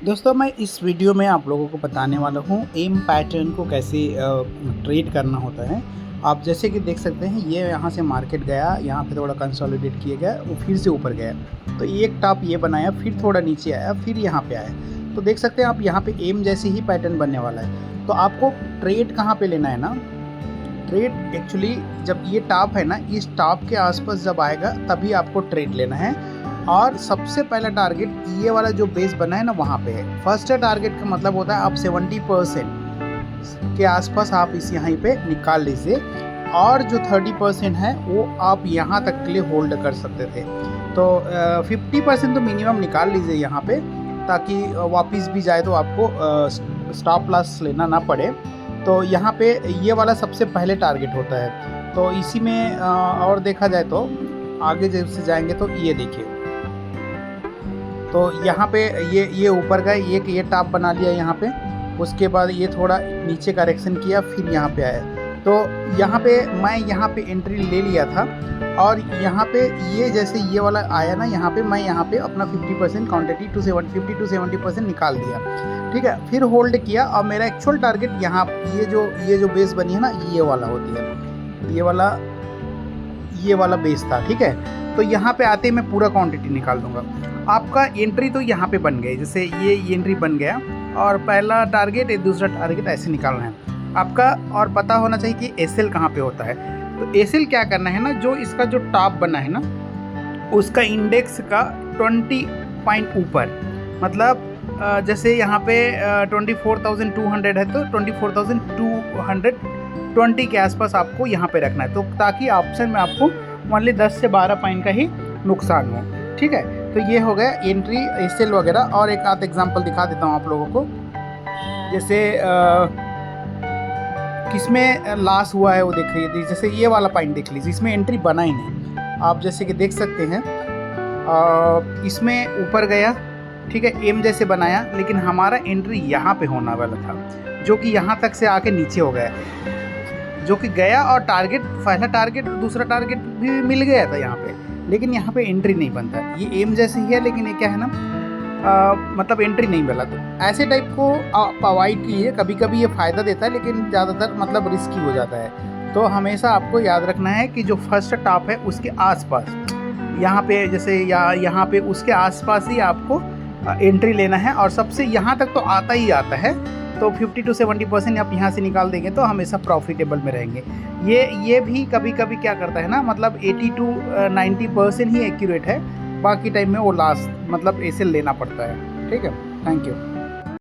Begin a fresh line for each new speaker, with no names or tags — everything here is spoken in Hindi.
दोस्तों मैं इस वीडियो में आप लोगों को बताने वाला हूँ एम पैटर्न को कैसे ट्रेड करना होता है। आप जैसे कि देख सकते हैं ये यहाँ से मार्केट गया, यहाँ पे थोड़ा कंसोलिडेट किया गया, वो फिर से ऊपर गया, तो एक टॉप ये बनाया, फिर थोड़ा नीचे आया, फिर यहाँ पे आया। तो देख सकते हैं आप यहाँ पे एम जैसे ही पैटर्न बनने वाला है। तो आपको ट्रेड कहाँ पे लेना है ना, ट्रेड एक्चुअली जब ये टॉप है ना, इस टॉप के आसपास जब आएगा तभी आपको ट्रेड लेना है। और सबसे पहला टारगेट ये वाला जो बेस बना है ना वहाँ पे है। फर्स्ट टारगेट का मतलब होता है आप 70% के आसपास आप इस यहाँ पे निकाल लीजिए, और जो 30% है वो आप यहाँ तक के लिए होल्ड कर सकते थे। तो 50% तो मिनिमम निकाल लीजिए यहाँ पे, ताकि वापस भी जाए तो आपको स्टॉप लॉस लेना ना पड़े। तो यहाँ पे ये वाला सबसे पहले टारगेट होता है। तो इसी में और देखा जाए तो आगे जैसे जाएंगे तो ये देखिए, तो यहाँ पे ये ऊपर गए, ये टॉप बना लिया यहाँ पे, उसके बाद ये थोड़ा नीचे करेक्शन किया, फिर यहाँ पे आया। तो यहाँ पे मैं यहाँ पे एंट्री ले लिया था, और यहाँ पे ये जैसे ये वाला आया ना, यहाँ पे मैं यहाँ पे अपना 50% क्वान्टिटी 50 to 70% निकाल दिया, ठीक है। फिर होल्ड किया, और मेरा एक्चुअल टारगेट यहाँ ये जो बेस बनी है ना, ये वाला होती है, ये वाला बेस था, ठीक है। तो यहाँ पे आते ही मैं पूरा क्वांटिटी निकाल दूंगा। आपका एंट्री तो यहाँ पे बन गई, जैसे ये एंट्री बन गया, और पहला टारगेट है, दूसरा टारगेट ऐसे निकालना है आपका। और पता होना चाहिए कि एसएल कहाँ पे होता है। तो एसएल क्या करना है ना, जो इसका जो टॉप बना है ना, उसका इंडेक्स का 20 पॉइंट ऊपर, मतलब जैसे यहाँ पे 24,200 है, तो 24,220 के आसपास आपको यहाँ पे रखना है, तो ताकि ऑप्शन में आपको ओनली 10 से 12 पॉइंट का ही नुकसान हो, ठीक है। तो ये हो गया एंट्री, एसएल वगैरह। और एक आध एग्जांपल दिखा देता हूँ आप लोगों को, जैसे किसमें लॉस हुआ है वो देख लीजिए। जैसे ये वाला पॉइंट देख लीजिए, इसमें एंट्री बना ही नहीं, आप जैसे कि देख सकते हैं। इसमें ऊपर गया, ठीक है, एम जैसे बनाया, लेकिन हमारा एंट्री यहाँ पे होना वाला था, जो कि यहाँ तक से आके नीचे हो गया, जो कि गया, और टारगेट, पहला टारगेट दूसरा टारगेट भी मिल गया था यहाँ पे, लेकिन यहाँ पे एंट्री नहीं बनता। ये एम जैसे ही है, लेकिन ये क्या है ना, मतलब एंट्री नहीं मिला। तो ऐसे टाइप को आप अवॉइड कीजिए। कभी कभी ये फ़ायदा देता है, लेकिन ज़्यादातर मतलब रिस्की हो जाता है। तो हमेशा आपको याद रखना है कि जो फर्स्ट टॉप है उसके आसपास, यहाँ पे जैसे यहाँ पे उसके आसपास ही आपको एंट्री लेना है, और सबसे यहाँ तक तो आता ही आता है। तो 50 to 70% आप यहाँ से निकाल देंगे तो हमेशा प्रॉफिटेबल में रहेंगे। ये भी कभी कभी क्या करता है ना, मतलब 80 to 90% ही एक्यूरेट है, बाकी टाइम में वो लास्ट मतलब ऐसे लेना पड़ता है, ठीक है। Thank you.